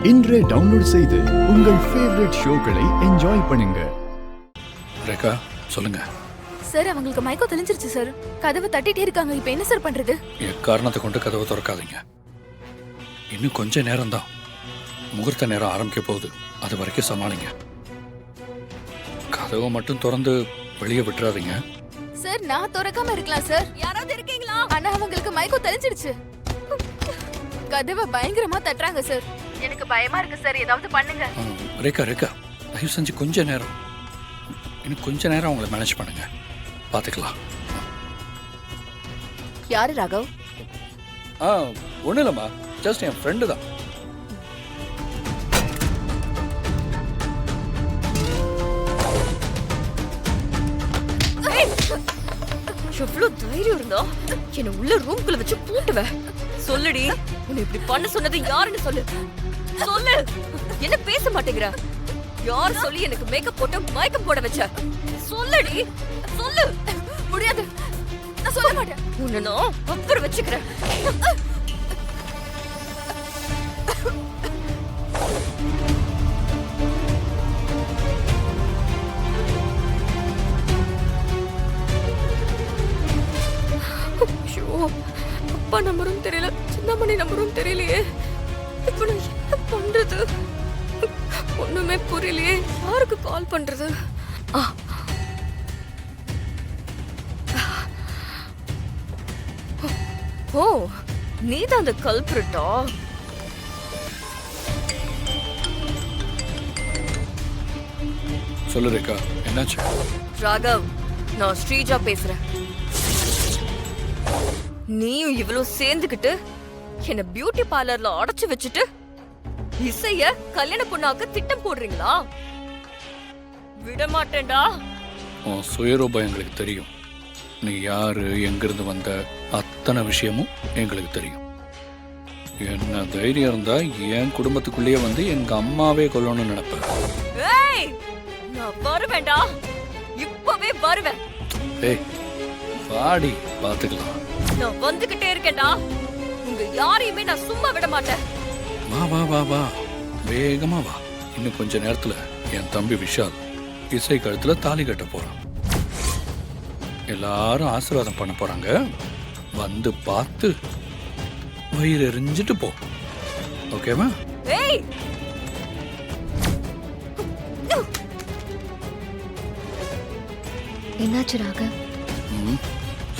இன்றே டவுன்லோட் செய்து உங்கள் ஃபேவரட் ஷோக்களை என்ஜாய் பண்ணுங்க. ரேகா சொல்லுங்க சார். அவங்களுக்கு மயக்கம் தெளிஞ்சிருச்சு சார். கதவை தட்டிட்டே இருக்காங்க. இப்போ என்ன சார் பண்றது? எக்காரணத்தை கொண்டு கதவை திறக்காதீங்க. இன்னும் கொஞ்ச நேரம் தான், முகூர்த்த நேரம் ஆரம்பிக்க போகுது. அது வரைக்கும் சமாளிங்க. கதவை மட்டும் திறந்து வெளியே விட்டுறாதீங்க. சார் நான் திறக்காம இருக்கலாம் சார். யாராவது இருக்கீங்களா? ஆனா அவங்களுக்கு மயக்கம் தெளிஞ்சிருச்சு. கதவை பயங்கரமா தட்டுறாங்க சார். எனக்கு பயமா இருக்கு சார். ஏதாவது பண்ணுங்க. ரேகா ரேகா தயவு செஞ்சு கொஞ்ச நேரம், இன்னும் கொஞ்ச நேரம் அவங்கள மேனேஜ் பண்ணுங்க. பார்த்துக்கலாம். யாரு ராகவ்? ஒன்றும் இல்லைம்மா, ஜஸ்ட் என் ஃப்ரெண்டு தான். எவ்வளவு தைரியம் இருந்தா என்ன உள்ள ரூம்குள்ள வச்சு பூட்டுவ? சொல்லுடி, உன்னை இப்படி பண்ண சொன்னது யாருன்னு சொல்லு. சொல்லு. என்ன பேச மாட்டேங்கிற? யார் சொல்லி எனக்கு மேக்கப் போட்டு மயக்கம் போட வச்ச? சொல்லுடி, சொல்லு. முடியாது, நான் சொல்ல மாட்டேன். உன்னை நான் அப்புறம் வச்சுக்கிறேன். அப்பா நம்பரும் தெரியல, சின்னமணி நம்பரும் தெரியலையே. இப்ப நான் என்ன பண்றது? ஒண்ணுமே புரியலையே. யாருக்கு கால் பண்றது? ஓ, நீதான் அந்த கல்பிரிட்டா? சொல்லு ரேகா, என்னாச்சு? ராகவ், நான் ஸ்ரீஜா பேசுறேன். நீயும் இவ்வளவு சேர்ந்துகிட்டு என்ன பியூட்டி பார்லர்ல அடைச்சு வச்சுட்டு இசைய கல்யாண பொண்ணாக்க திட்டம் போடுறீங்களா? விட மாட்டேன்டா. உன் சுயரூபம் எங்களுக்கு தெரியும். நீ யாரு, எங்கிருந்து வந்த, அத்தனை விஷயமும் எங்களுக்கு தெரியும். என்ன தைரியம் இருந்தா என் குடும்பத்துக்குள்ளேயே வந்து எங்க அம்மாவே கொல்லணும்னு நினைப்பேன். ஏய், நான் வருவேன்டா. இப்பவே வருவேன். ஏய் வாடி, பாத்துக்கலாம். நான் வந்துகிட்டே இருக்கேன்டா. உங்க யாரையுமே நான் சும்மா விட மாட்டேன். வா வா வா வா, வேகமா வா. இன்னும் கொஞ்ச நேரத்துல என் தம்பி விஷால் இசை கழுத்துல தாலி கட்ட போறான். எல்லாரும் ஆசீர்வாதம் பண்ண போறாங்க. வந்து பார்த்து வயிறு எரிஞ்சிட்டு போ. ஓகேவா? ஏய், என்னாச்சு ராக?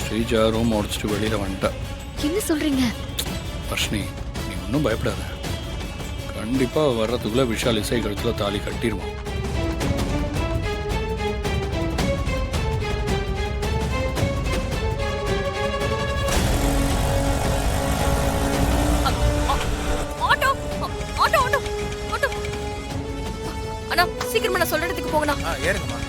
ஸ்ரீஜா ரூம் முடிச்சுட்டு வெளியில வந்துட்டா. என்ன சொல்றீங்க? வர்ஷினி, நீ ஒன்றும் பயப்படாத. கண்டிப்பா வர்றதுக்குள்ள விஷால் இசை கழுத்துல தாலி கட்டிடுவான். Auto auto auto auto. அண்ணா, சீக்கிரமா நான் சொல்ற இடத்துக்கு போங்கண்ணா. ஏறுங்கம்மா.